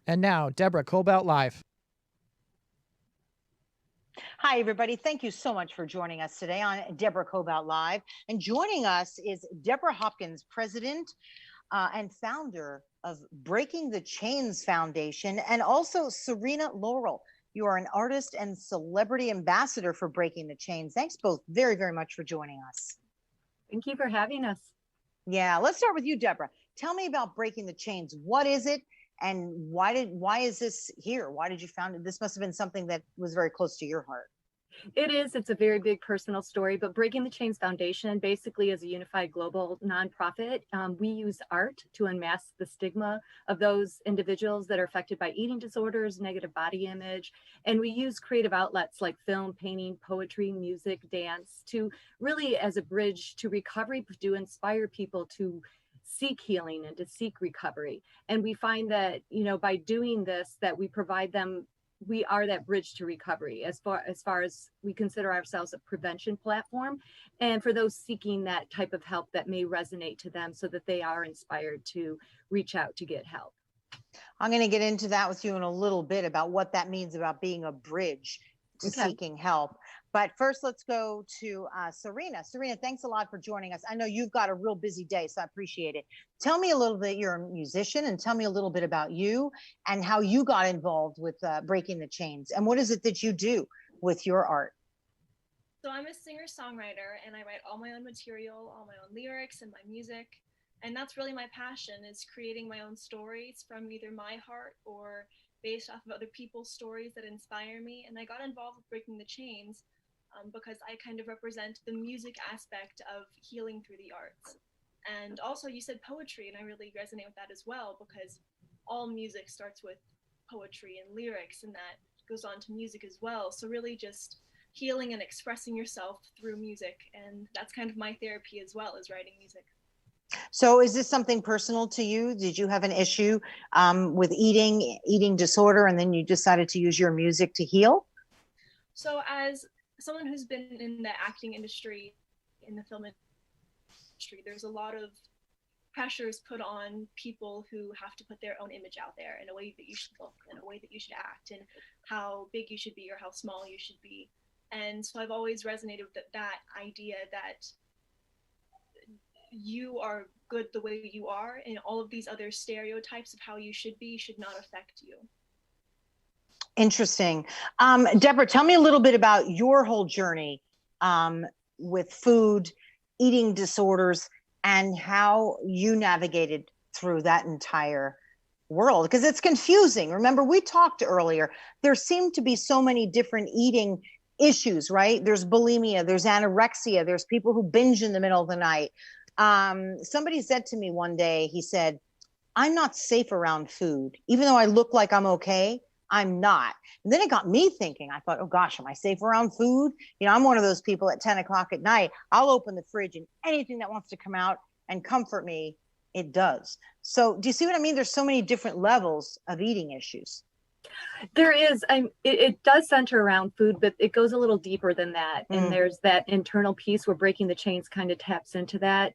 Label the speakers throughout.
Speaker 1: And now, Deborah Kobylt live.
Speaker 2: Hi, everybody. Thank you so much for joining us today on Deborah Kobylt Live. And joining us is Debra Hopkins, president and founder of Breaking the Chains Foundation, and also Serena Laurel. You are an artist and celebrity ambassador for Breaking the Chains. Thanks both very, very much for joining us.
Speaker 3: Thank you for having us.
Speaker 2: Yeah, let's start with you, Deborah. Tell me about Breaking the Chains. What is it? And why is this here? Why did you found it? This must have been something that was very close to your heart.
Speaker 3: It is. It's a very big personal story, but Breaking the Chains Foundation basically is a unified global nonprofit. We use art to unmask the stigma of those individuals that are affected by eating disorders, negative body image. And we use creative outlets like film, painting, poetry, music, dance to really as a bridge to recovery, to inspire people to seek healing and to seek recovery. And we find that, by doing this, that we provide them, we are that bridge to recovery as far as we consider ourselves a prevention platform. And for those seeking that type of help that may resonate to them so that they are inspired to reach out to get help.
Speaker 2: I'm going to get into that with you in a little bit about what that means about being a bridge to seeking help. But first, let's go to Serena. Serena, thanks a lot for joining us. I know you've got a real busy day, so I appreciate it. Tell me a little bit, you're a musician, and tell me a little bit about you and how you got involved with Breaking the Chains. And what is it that you do with your art?
Speaker 4: So I'm a singer-songwriter, and I write all my own material, all my own lyrics and my music. And that's really my passion, is creating my own stories from either my heart or based off of other people's stories that inspire me. And I got involved with Breaking the Chains because I kind of represent the music aspect of healing through the arts. And also you said poetry, and I really resonate with that as well, because all music starts with poetry and lyrics, and that goes on to music as well. So really just healing and expressing yourself through music. And that's kind of my therapy as well, as writing music.
Speaker 2: So is this something personal to you? Did you have an issue with eating disorder, and then you decided to use your music to heal?
Speaker 4: So as someone who's been in the acting industry, in the film industry, there's a lot of pressures put on people who have to put their own image out there in a way that you should look, in a way that you should act, and how big you should be or how small you should be. And so I've always resonated with that idea that you are good the way you are, and all of these other stereotypes of how you should be should not affect you.
Speaker 2: Interesting. Deborah, tell me a little bit about your whole journey with food, eating disorders, and how you navigated through that entire world, because it's confusing. Remember, we talked earlier, there seem to be so many different eating issues, right? There's bulimia, there's anorexia, there's people who binge in the middle of the night. Somebody said to me one day, he said, I'm not safe around food. Even though I look like I'm okay, I'm not. And then it got me thinking. I thought, oh gosh, am I safe around food? I'm one of those people at 10 o'clock at night, I'll open the fridge and anything that wants to come out and comfort me, it does. So do you see what I mean? There's so many different levels of eating issues.
Speaker 3: There is. It does center around food, but it goes a little deeper than that. And there's that internal piece where Breaking the Chains kind of taps into that,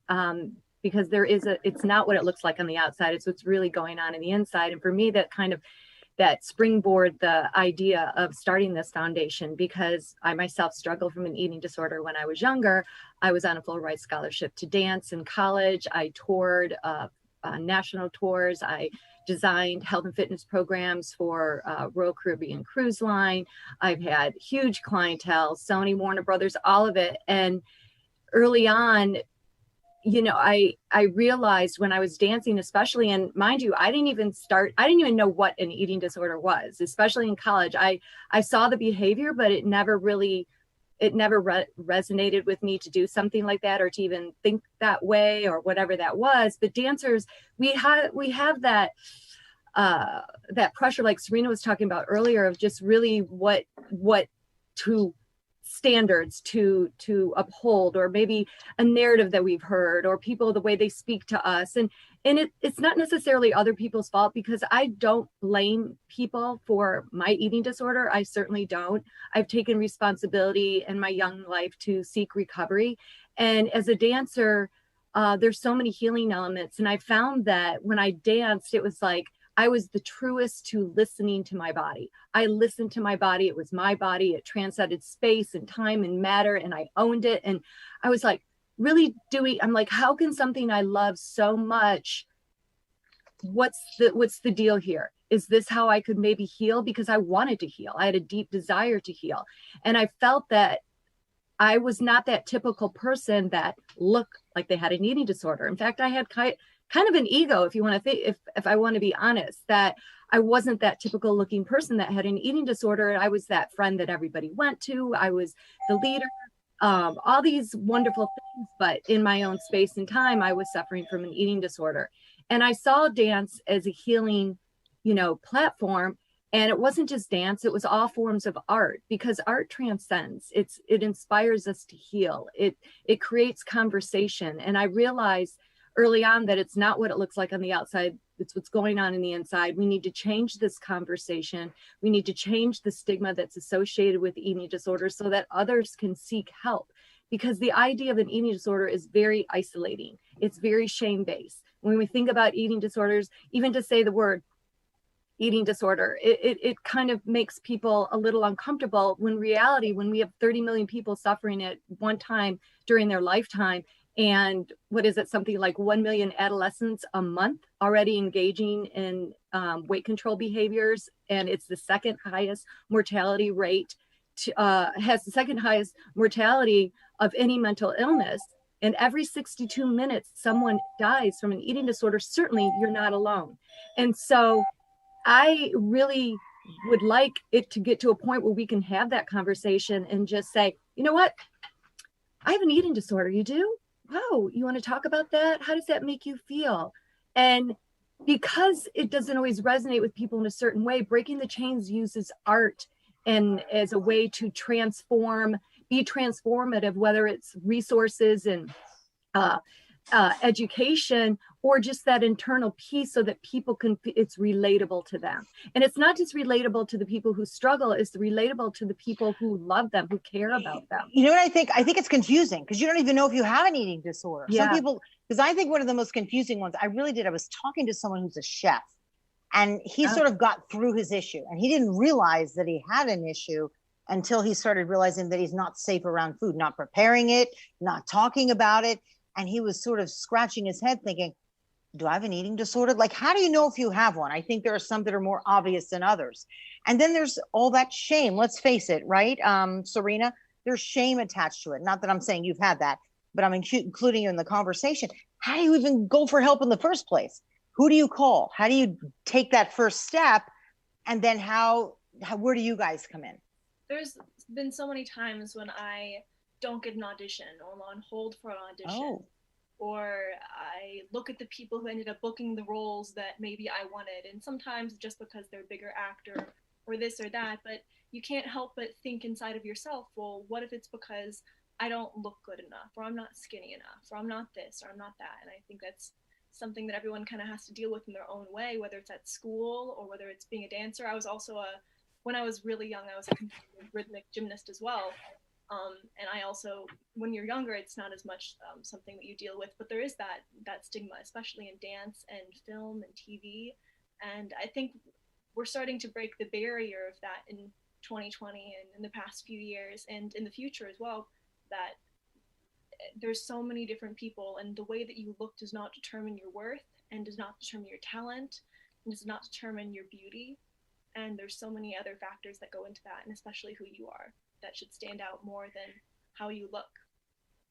Speaker 3: because it's not what it looks like on the outside. It's what's really going on in the inside. And for me, that springboard the idea of starting this foundation, because I myself struggled from an eating disorder when I was younger. I was on a full ride scholarship to dance in college. I toured national tours. I designed health and fitness programs for Royal Caribbean Cruise Line. I've had huge clientele, Sony, Warner Brothers, all of it. And early on, I realized when I was dancing, especially, and mind you, I didn't even know what an eating disorder was, especially in college. I saw the behavior, but it never resonated with me to do something like that, or to even think that way, or whatever that was. But dancers, we have that pressure, like Serena was talking about earlier, of just really what to standards to uphold, or maybe a narrative that we've heard, or people, the way they speak to us. And it's not necessarily other people's fault, because I don't blame people for my eating disorder. I certainly don't. I've taken responsibility in my young life to seek recovery. And as a dancer, there's so many healing elements. And I found that when I danced, it was like I was the truest to listening to my body. I listened to my body. It was my body. It transcended space and time and matter, and I owned it. And I was like, really I'm like, how can something I love so much, what's the deal here? Is this how I could maybe heal? Because I wanted to heal. I had a deep desire to heal. And I felt that I was not that typical person that looked like they had an eating disorder. In fact, I had kind of an ego, if you want to think, if I want to be honest, that I wasn't that typical looking person that had an eating disorder. And I was that friend that everybody went to. I was the leader, all these wonderful things, but in my own space and time, I was suffering from an eating disorder. And I saw dance as a healing, platform. And it wasn't just dance, it was all forms of art, because art transcends. It inspires us to heal. It creates conversation. And I realized early on that it's not what it looks like on the outside, it's what's going on in the inside. We need to change this conversation. We need to change the stigma that's associated with eating disorders so that others can seek help. Because the idea of an eating disorder is very isolating. It's very shame-based. When we think about eating disorders, even to say the word eating disorder, it kind of makes people a little uncomfortable, when reality, when we have 30 million people suffering at one time during their lifetime, and what is it, something like 1 million adolescents a month already engaging in weight control behaviors, and it's the second highest mortality rate, has the second highest mortality of any mental illness. And every 62 minutes, someone dies from an eating disorder. Certainly, you're not alone. And so I really would like it to get to a point where we can have that conversation and just say, you know what? I have an eating disorder. You do? Wow. You want to talk about that? How does that make you feel? And because it doesn't always resonate with people in a certain way, Breaking the Chains uses art and as a way to be transformative, whether it's resources and education, or just that internal piece, so that people it's relatable to them. And it's not just relatable to the people who struggle, it's relatable to the people who love them, who care about them.
Speaker 2: You know what I think? I think it's confusing, because you don't even know if you have an eating disorder.
Speaker 3: Yeah.
Speaker 2: Some people, because I think one of the most confusing ones, I was talking to someone who's a chef, and he sort of got through his issue, and he didn't realize that he had an issue until he started realizing that he's not safe around food, not preparing it, not talking about it. And he was sort of scratching his head thinking, do I have an eating disorder? Like, how do you know if you have one? I think there are some that are more obvious than others. And then there's all that shame. Let's face it, right? Serena, there's shame attached to it. Not that I'm saying you've had that, but I'm including you in the conversation. How do you even go for help in the first place? Who do you call? How do you take that first step? And then where do you guys come in?
Speaker 4: There's been so many times when I don't get an audition, or I'm on hold for an audition, or I look at the people who ended up booking the roles that maybe I wanted, and sometimes just because they're a bigger actor or this or that, but you can't help but think inside of yourself, well, what if it's because I don't look good enough, or I'm not skinny enough, or I'm not this, or I'm not that? And I think that's something that everyone kind of has to deal with in their own way, whether it's at school or whether it's being a dancer. I was also when I was really young, I was a competitive rhythmic gymnast as well. And I also, when you're younger, it's not as much something that you deal with, but there is that stigma, especially in dance and film and TV. And I think we're starting to break the barrier of that in 2020 and in the past few years, and in the future as well, that there's so many different people, and the way that you look does not determine your worth, and does not determine your talent, and does not determine your beauty. And there's so many other factors that go into that, and especially who you are, that should stand out more than how you look.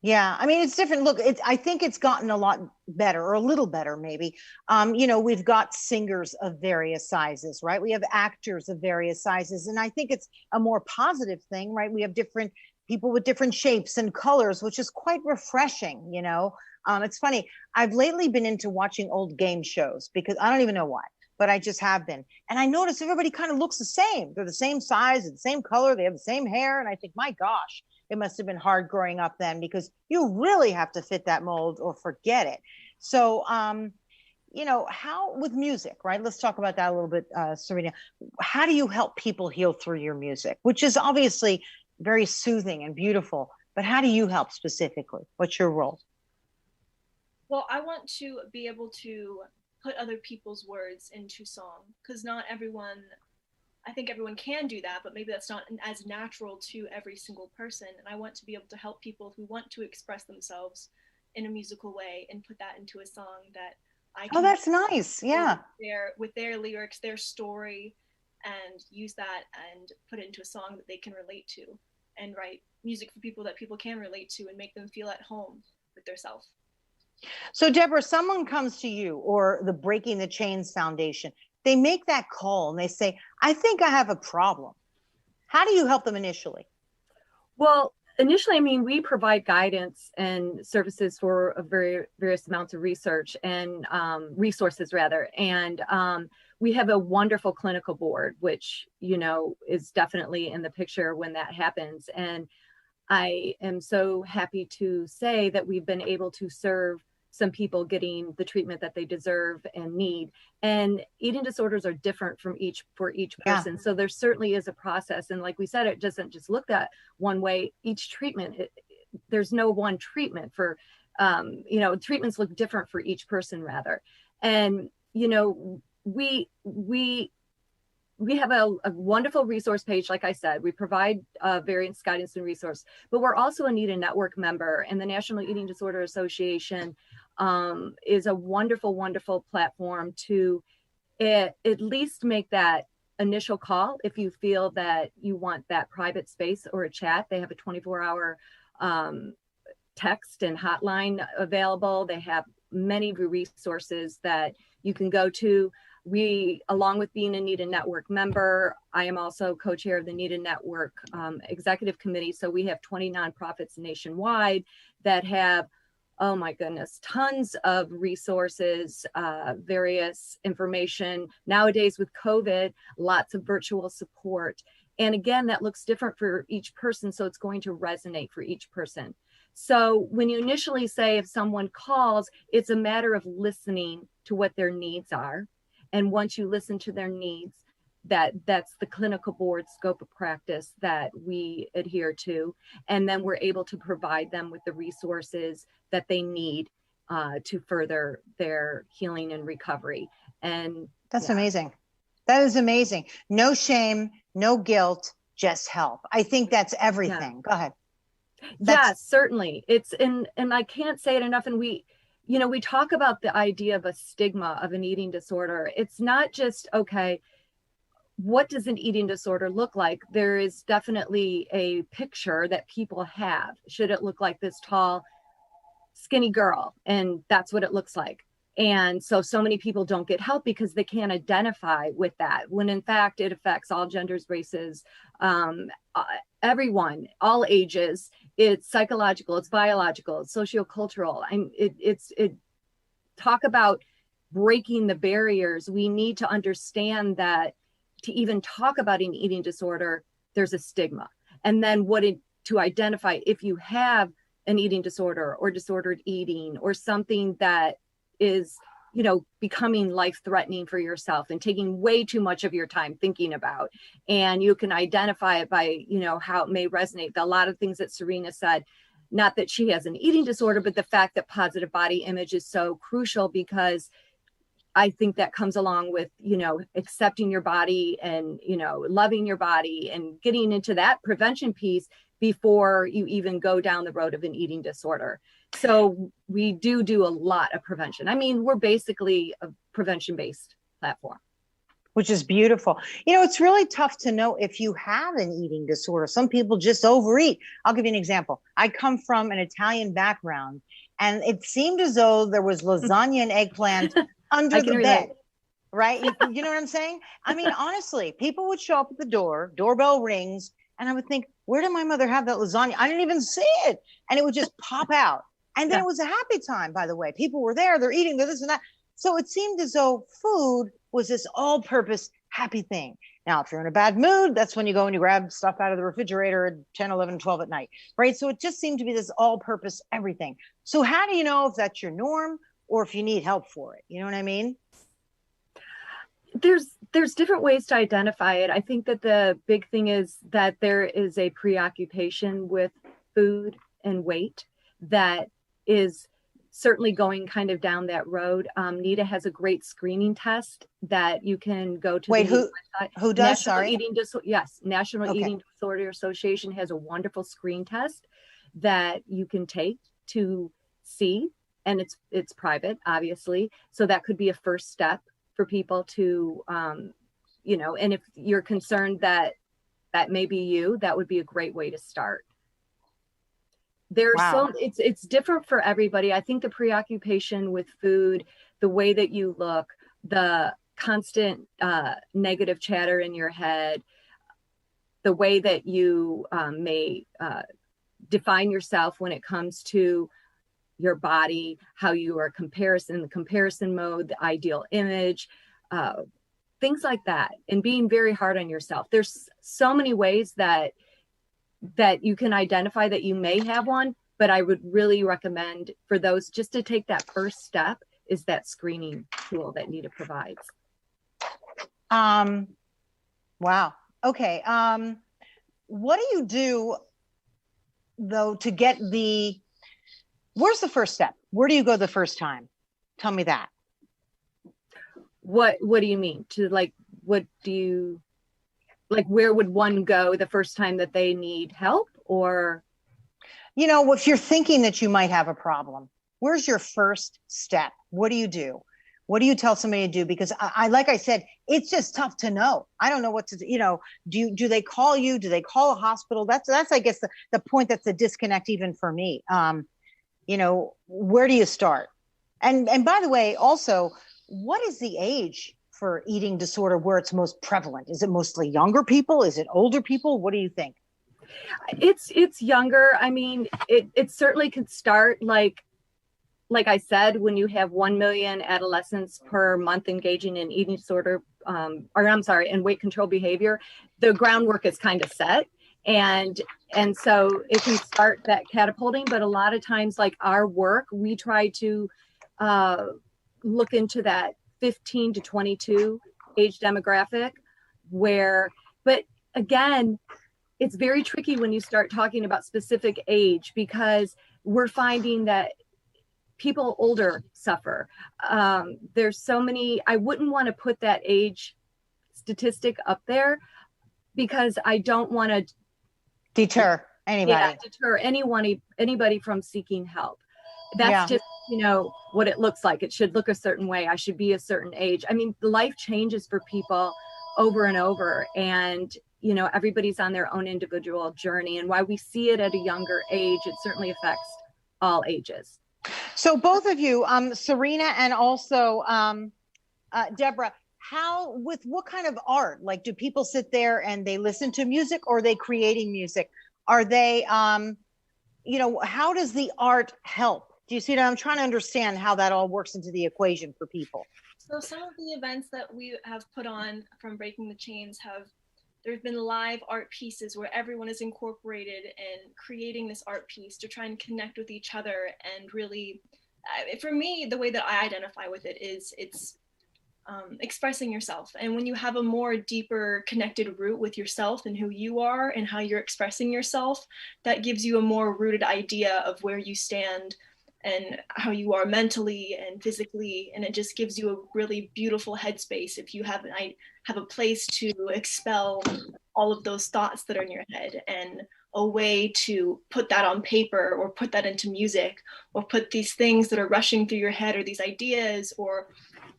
Speaker 2: Yeah, I mean, it's different. Look, I think it's gotten a lot better, or a little better maybe. We've got singers of various sizes, right? We have actors of various sizes. And I think it's a more positive thing, right? We have different people with different shapes and colors, which is quite refreshing, It's funny. I've lately been into watching old game shows, because I don't even know why. but I just have been. And I notice everybody kind of looks the same. They're the same size, the same color, they have the same hair. And I think, my gosh, it must have been hard growing up then, because you really have to fit that mold or forget it. So, you know, how with music, right? Let's talk about that a little bit, Serena. How do you help people heal through your music, which is obviously very soothing and beautiful, but how do you help specifically? What's your role?
Speaker 4: Well, I want to be able to put other people's words into song, because not everyone, I think everyone can do that, but maybe that's not as natural to every single person. And I want to be able to help people who want to express themselves in a musical way and put that into a song that I can.
Speaker 2: Oh, that's nice. Yeah.
Speaker 4: With their lyrics, their story, and use that and put it into a song that they can relate to, and write music for people that people can relate to and make them feel at home with their self.
Speaker 2: So, Deborah, someone comes to you or the Breaking the Chains Foundation, they make that call and they say, I think I have a problem. How do you help them initially?
Speaker 3: Well, initially, I mean, we provide guidance and services for a various amounts of research and resources, rather. And we have a wonderful clinical board, which, you know, is definitely in the picture when that happens. And I am so happy to say that we've been able to serve some people getting the treatment that they deserve and need. And eating disorders are different for each person. So there certainly is a process. And like we said, it doesn't just look that one way. Each treatment, there's no one treatment for, you know, treatments look different for each person, rather. And, you know, we have a wonderful resource page. Like I said, we provide various guidance and resource, but we're also a Need a Network member, and the National Eating Disorder Association is a wonderful, wonderful platform to at least make that initial call if you feel that you want that private space or a chat. They have a 24-hour text and hotline available. They have many resources that you can go to. We, along with being a Need a Network member, I am also co-chair of the Need a Network executive committee. So we have 20 nonprofits nationwide that have, oh my goodness, tons of resources, various information. Nowadays with COVID, lots of virtual support. And again, that looks different for each person. So it's going to resonate for each person. So when you initially say, if someone calls, it's a matter of listening to what their needs are. And once you listen to their needs, that's the clinical board scope of practice that we adhere to. And then we're able to provide them with the resources that they need to further their healing and recovery. And
Speaker 2: that's amazing. That is amazing. No shame, no guilt, just help. I think that's everything. Go ahead.
Speaker 3: Yes, certainly. It's and I can't say it enough. And we talk about the idea of a stigma of an eating disorder. It's not just, okay, what does an eating disorder look like? There is definitely a picture that people have. Should it look like this tall, skinny girl? And that's what it looks like. And so many people don't get help because they can't identify with that, when in fact it affects all genders, races, everyone, all ages. It's psychological, it's biological, it's sociocultural. Talk about breaking the barriers. We need to understand that to even talk about an eating disorder, there's a stigma. And then to identify if you have an eating disorder or disordered eating or something that is, becoming life-threatening for yourself and taking way too much of your time thinking about. And you can identify it by, how it may resonate. A lot of things that Serena said, not that she has an eating disorder, but the fact that positive body image is so crucial, because I think that comes along with, accepting your body and, loving your body and getting into that prevention piece before you even go down the road of an eating disorder. So we do a lot of prevention. I mean, we're basically a prevention-based platform.
Speaker 2: Which is beautiful. It's really tough to know if you have an eating disorder. Some people just overeat. I'll give you an example. I come from an Italian background, and it seemed as though there was lasagna and eggplant under the bed, right? You know what I'm saying? I mean, honestly, people would show up at the door, doorbell rings, and I would think, where did my mother have that lasagna? I didn't even see it. And it would just pop out. And then it was a happy time, by the way. People were there, they're eating, they're this and that. So it seemed as though food was this all-purpose happy thing. Now, if you're in a bad mood, that's when you go and you grab stuff out of the refrigerator at 10, 11, 12 at night, right? So it just seemed to be this all-purpose everything. So how do you know if that's your norm or if you need help for it? You know what I mean?
Speaker 3: There's different ways to identify it. I think that the big thing is that there is a preoccupation with food and weight that is certainly going kind of down that road. NEDA has a great screening test that you can go to.
Speaker 2: Wait, who does?
Speaker 3: National
Speaker 2: Sorry.
Speaker 3: Yes, National
Speaker 2: Okay.
Speaker 3: Eating Disorder Association has a wonderful screen test that you can take to see, and it's private, obviously. So that could be a first step for people to, you know, and if you're concerned that may be you, that would be a great way to start. There's
Speaker 2: Wow.
Speaker 3: it's different for everybody. I think the preoccupation with food, the way that you look, the constant negative chatter in your head, the way that you may define yourself when it comes to your body, how you are the comparison mode, the ideal image, things like that, and being very hard on yourself. There's so many ways that you can identify that you may have one, but I would really recommend for those just to take that first step is that screening tool that NEDA provides.
Speaker 2: Wow. Okay. What do you do though to get where's the first step? Where do you go the first time? Tell me that.
Speaker 3: What do you mean? Where would one go the first time that they need help? Or,
Speaker 2: you know, if you're thinking that you might have a problem, where's your first step? What do you do? What do you tell somebody to do? Because I like I said, it's just tough to know. I don't know what to do. You know, do they call you? Do they call a hospital? That's I guess the point that's a disconnect even for me. You know, where do you start? And by the way, also, what is the age for eating disorder where it's most prevalent? Is it mostly younger people? Is it older people? What do you think?
Speaker 3: It's younger. I mean, it certainly could start like I said, when you have 1 million adolescents per month engaging in eating disorder, and weight control behavior, the groundwork is kind of set. And so it can start that catapulting, but a lot of times, like our work, we try to look into that 15 to 22 age demographic but again, it's very tricky when you start talking about specific age, because we're finding that people older suffer. There's so many, I wouldn't want to put that age statistic up there because I don't want to
Speaker 2: deter
Speaker 3: anybody from seeking help. That's just, you know, what it looks like. It should look a certain way. I should be a certain age. I mean, life changes for people over and over, and, you know, everybody's on their own individual journey. And while we see it at a younger age, it certainly affects all ages.
Speaker 2: So both of you, Serena and also Deborah, what kind of art? Like, do people sit there and they listen to music, or are they creating music? Are they, you know, how does the art help? Do you see that? I'm trying to understand how that all works into the equation for people.
Speaker 4: So some of the events that we have put on from Breaking the Chains there've been live art pieces where everyone is incorporated in creating this art piece to try and connect with each other. And really, for me, the way that I identify with it is it's expressing yourself. And when you have a more deeper connected root with yourself and who you are and how you're expressing yourself, that gives you a more rooted idea of where you stand and how you are mentally and physically. And it just gives you a really beautiful headspace if you have a place to expel all of those thoughts that are in your head, and a way to put that on paper or put that into music, or put these things that are rushing through your head, or these ideas, or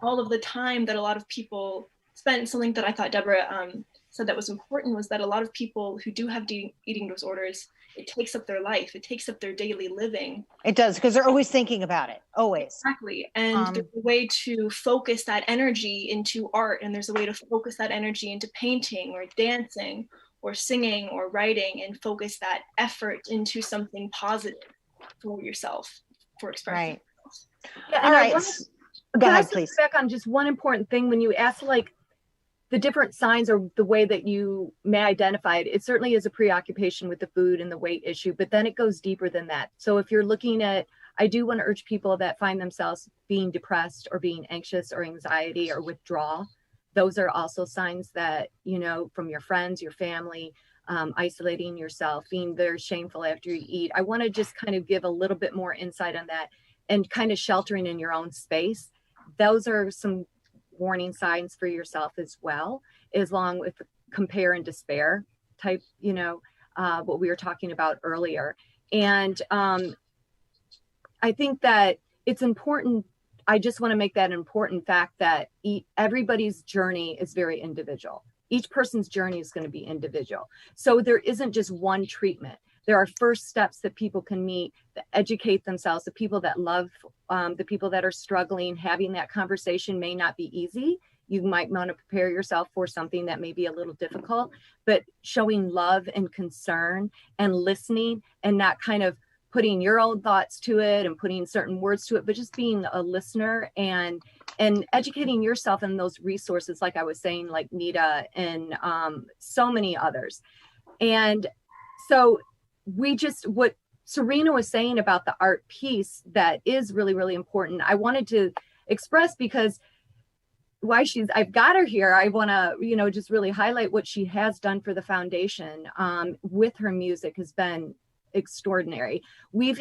Speaker 4: all of the time that a lot of people spend. Something that I thought Deborah said that was important was that a lot of people who do have eating disorders, it takes up their life. It takes up their daily living.
Speaker 2: It does, because they're always thinking about it, always.
Speaker 4: Exactly. And there's a way to focus that energy into art, and there's a way to focus that energy into painting or dancing or singing or writing, and focus that effort into something positive for yourself, for expressing.
Speaker 2: Right.
Speaker 3: Yeah,
Speaker 2: All right. Go ahead,
Speaker 3: Can I
Speaker 2: please.
Speaker 3: back on just one important thing when you ask like the different signs or the way that you may identify it? It certainly is a preoccupation with the food and the weight issue, but then it goes deeper than that. So if you're looking at, I do want to urge people that find themselves being depressed or being anxious or anxiety or withdrawal. Those are also signs that, you know, from your friends, your family, isolating yourself, being very shameful after you eat. I want to just kind of give a little bit more insight on that and kind of sheltering in your own space. Those are some warning signs for yourself as well, as long with compare and despair type, you know, what we were talking about earlier. And I think that it's important. I just want to make that an important fact that everybody's journey is very individual. Each person's journey is going to be individual. So there isn't just one treatment. There are first steps that people can meet, that educate themselves, the people that love, the people that are struggling. Having that conversation may not be easy. You might want to prepare yourself for something that may be a little difficult, but showing love and concern and listening and not kind of putting your own thoughts to it and putting certain words to it, but just being a listener and educating yourself in those resources, like I was saying, like Nita and so many others. And so what Serena was saying about the art piece that is really, really important, I wanted to express because I've got her here. I want to, you know, just really highlight what she has done for the foundation with her music has been extraordinary.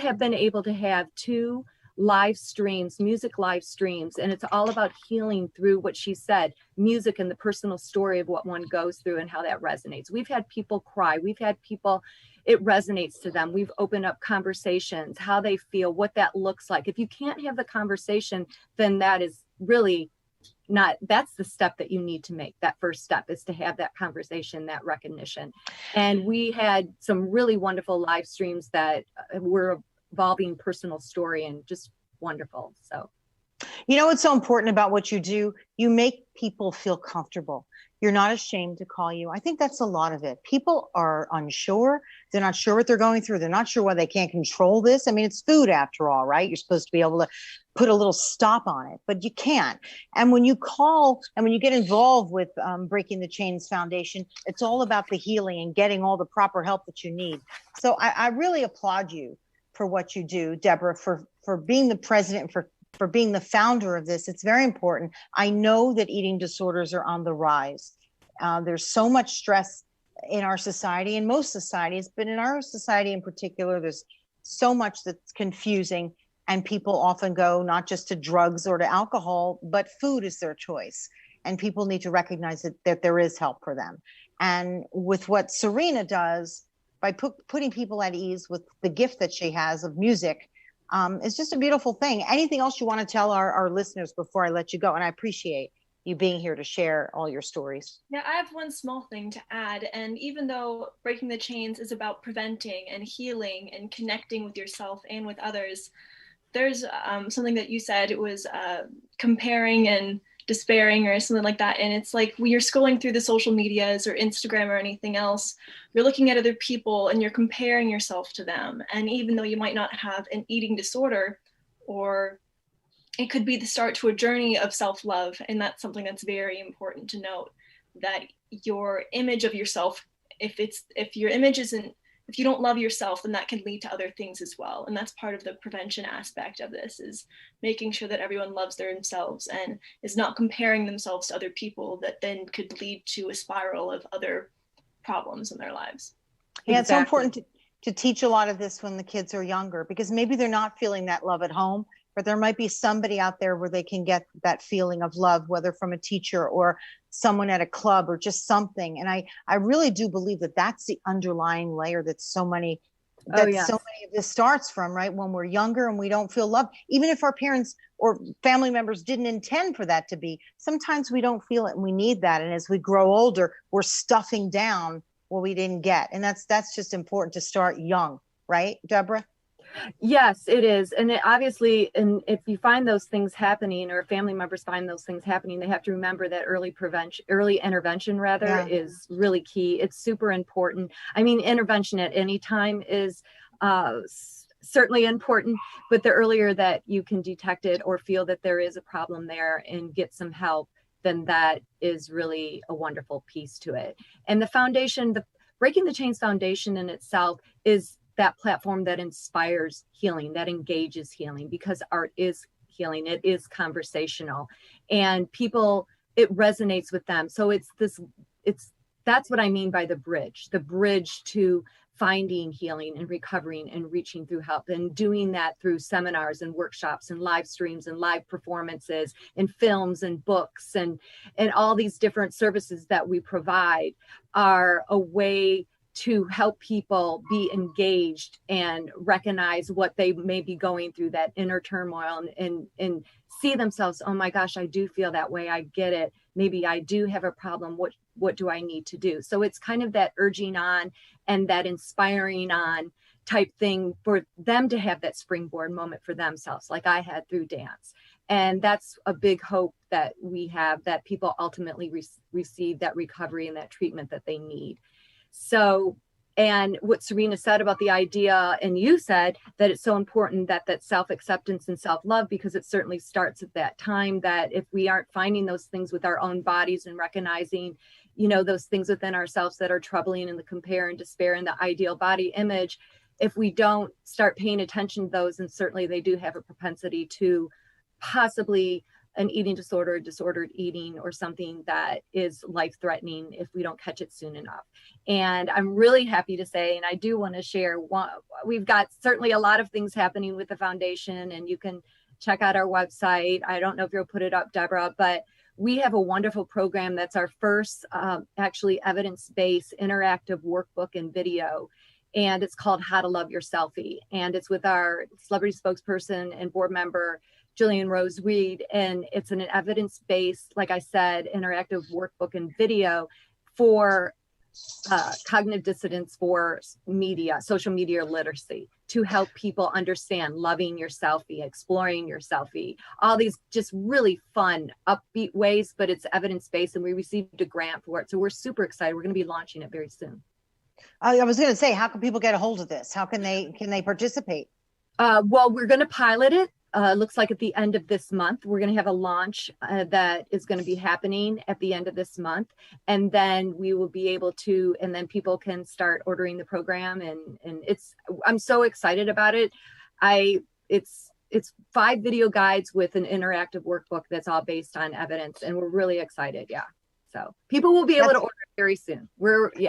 Speaker 3: Have been able to have 2 live streams, music live streams, and it's all about healing through what she said, music and the personal story of what one goes through and how that resonates. We've had people cry. We've had people, it resonates to them. We've opened up conversations, how they feel, what that looks like. If you can't have the conversation, then that is really not, that's the step that you need to make. That first step is to have that conversation, that recognition. And we had some really wonderful live streams that were involving personal story and just wonderful. So,
Speaker 2: you know what's so important about what you do? You make people feel comfortable. You're not ashamed to call you. I think that's a lot of it. People are unsure. They're not sure what they're going through. They're not sure why they can't control this. I mean, it's food after all, right? You're supposed to be able to put a little stop on it, but you can't. And when you call and when you get involved with Breaking the Chains Foundation, it's all about the healing and getting all the proper help that you need. So I really applaud you for what you do, Deborah, for being the president, for being the founder of this. It's very important. I know that eating disorders are on the rise. There's so much stress in our society, in most societies, but in our society in particular, there's so much that's confusing, and people often go not just to drugs or to alcohol, but food is their choice. And people need to recognize that there is help for them. And with what Serena does, by putting people at ease with the gift that she has of music, it's just a beautiful thing. Anything else you want to tell our listeners before I let you go? And I appreciate you being here to share all your stories.
Speaker 4: Yeah, I have one small thing to add. And even though Breaking the Chains is about preventing and healing and connecting with yourself and with others, there's something that you said, it was comparing and despairing or something like that. And it's like when you're scrolling through the social medias or Instagram or anything else, you're looking at other people and you're comparing yourself to them. And even though you might not have an eating disorder, or it could be the start to a journey of self-love. And that's something that's very important to note, that your image of yourself, if you don't love yourself, then that can lead to other things as well. And that's part of the prevention aspect of this, is making sure that everyone loves themselves and is not comparing themselves to other people that then could lead to a spiral of other problems in their lives.
Speaker 2: Yeah, it's so important to teach a lot of this when the kids are younger, because maybe they're not feeling that love at home, but there might be somebody out there where they can get that feeling of love, whether from a teacher or someone at a club or just something. And I really do believe that that's the underlying layer that so many of this starts from, right? When we're younger and we don't feel loved, even if our parents or family members didn't intend for that to be, sometimes we don't feel it and we need that. And as we grow older, we're stuffing down what we didn't get. And that's just important to start young, right, Deborah?
Speaker 3: Yes, it is. And it obviously, and if you find those things happening, or family members find those things happening, they have to remember that early intervention is really key. It's super important. I mean, intervention at any time is certainly important, but the earlier that you can detect it or feel that there is a problem there and get some help, then that is really a wonderful piece to it. And the foundation, the Breaking the Chains Foundation in itself is that platform that inspires healing, that engages healing, because art is healing. It is conversational, and people, it resonates with them. So that's what I mean by the bridge to finding healing and recovering and reaching through help, and doing that through seminars and workshops and live streams and live performances and films and books and all these different services that we provide are a way to help people be engaged and recognize what they may be going through, that inner turmoil, and see themselves, oh my gosh, I do feel that way. I get it. Maybe I do have a problem. What do I need to do? So it's kind of that urging on and that inspiring on type thing for them to have that springboard moment for themselves, like I had through dance. And that's a big hope that we have, that people ultimately receive that recovery and that treatment that they need. So, and what Serena said about the idea, and you said that it's so important that self-acceptance and self-love, because it certainly starts at that time, that if we aren't finding those things with our own bodies and recognizing, you know, those things within ourselves that are troubling, and the compare and despair and the ideal body image, if we don't start paying attention to those, and certainly they do have a propensity to possibly an eating disorder, disordered eating, or something that is life-threatening if we don't catch it soon enough. And I'm really happy to say, and I do want to share, we've got certainly a lot of things happening with the foundation, and you can check out our website. I don't know if you'll put it up, Deborah, but we have a wonderful program that's our first actually evidence-based interactive workbook and video. And it's called How to Love Your Selfie. And it's with our celebrity spokesperson and board member, Jillian Rose Reed. And it's an evidence-based, like I said, interactive workbook and video for cognitive dissonance, for media, social media literacy, to help people understand loving your selfie, exploring your selfie, all these just really fun, upbeat ways, but it's evidence-based, and we received a grant for it. So we're super excited. We're going to be launching it very soon.
Speaker 2: I was going to say, how can people get a hold of this? How can they participate?
Speaker 3: Well, we're going to pilot it. Looks like at the end of this month, we're going to have a launch that is going to be happening at the end of this month. And then we will be able to, and then people can start ordering the program. And I'm so excited about it. It's 5 video guides with an interactive workbook that's all based on evidence. And we're really excited. Yeah. So people will be able to order it very soon.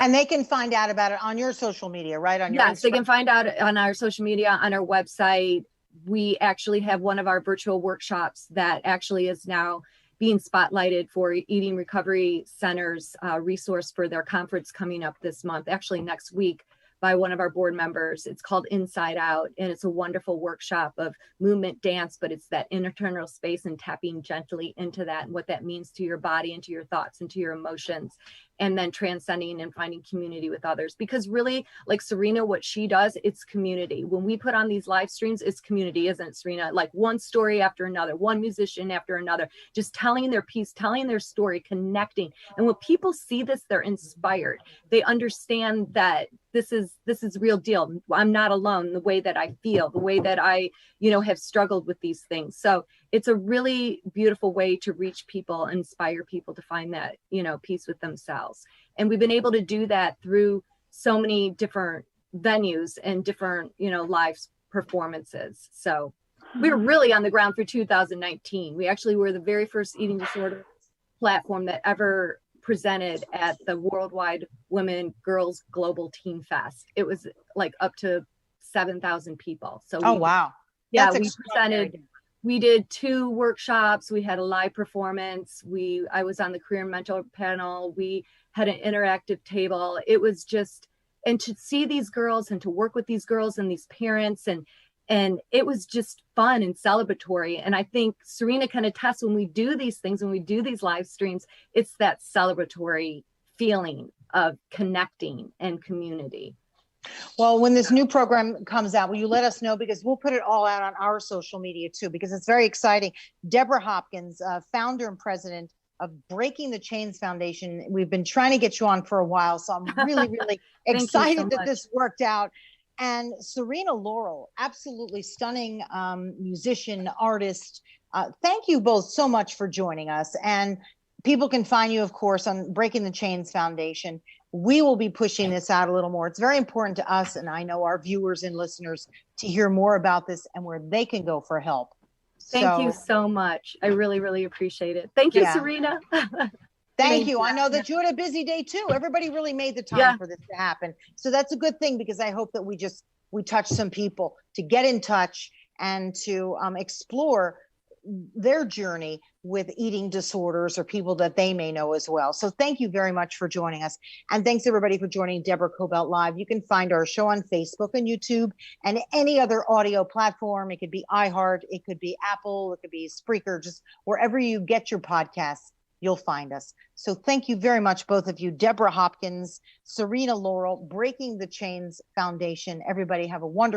Speaker 3: And
Speaker 2: they can find out about it on your social media, right? On your
Speaker 3: Yes, Instagram. They can find out on our social media, on our website. We actually have one of our virtual workshops that actually is now being spotlighted for Eating Recovery Center's resource for their conference coming up this month, actually next week, by one of our board members. It's called Inside Out, and it's a wonderful workshop of movement dance, but it's that internal space and tapping gently into that and what that means to your body and to your thoughts and to your emotions, and then transcending and finding community with others. Because really, like Serena, what she does, it's community. When we put on these live streams, it's community, isn't it, Serena? Like one story after another, one musician after another, just telling their piece, telling their story, connecting. And when people see this, they're inspired. They understand that this is real deal. I'm not alone. The way that I feel, the way that I, have struggled with these things. So it's a really beautiful way to reach people, inspire people to find that, peace with themselves. And we've been able to do that through so many different venues and different, live performances. So we're really on the ground for 2019. We actually were the very first eating disorder platform that ever presented at the Worldwide Women Girls Global Teen Fest. It was like up to 7,000 people. So
Speaker 2: wow.
Speaker 3: Yeah, we presented. We did 2 workshops. We had a live performance. I was on the career and mental panel. We had an interactive table. It was just, and to see these girls and to work with these girls and these parents, and it was just fun and celebratory. And I think Serena can attest, when we do these things, when we do these live streams, it's that celebratory feeling of connecting and community.
Speaker 2: Well, when this new program comes out, will you let us know? Because we'll put it all out on our social media too, because it's very exciting. Debra Hopkins, founder and president of Breaking the Chains Foundation. We've been trying to get you on for a while, so I'm really, really excited that this worked out. And Serena Laurel, absolutely stunning musician, artist. Thank you both so much for joining us. And people can find you, of course, on Breaking the Chains Foundation. We will be pushing this out a little more. It's very important to us, and I know our viewers and listeners, to hear more about this and where they can go for help.
Speaker 3: Thank you so much. I really, really appreciate it. Thank you, Serena.
Speaker 2: Thank you. I know that you had a busy day too. Everybody really made the time for this to happen. So that's a good thing, because I hope that we touch some people to get in touch and to explore their journey with eating disorders, or people that they may know as well. So thank you very much for joining us. And thanks everybody for joining Deborah Kobylt Live. You can find our show on Facebook and YouTube and any other audio platform. It could be iHeart, it could be Apple, it could be Spreaker, just wherever you get your podcasts, you'll find us. So thank you very much, both of you. Debra Hopkins, Serena Laurel, Breaking the Chains Foundation. Everybody have a wonderful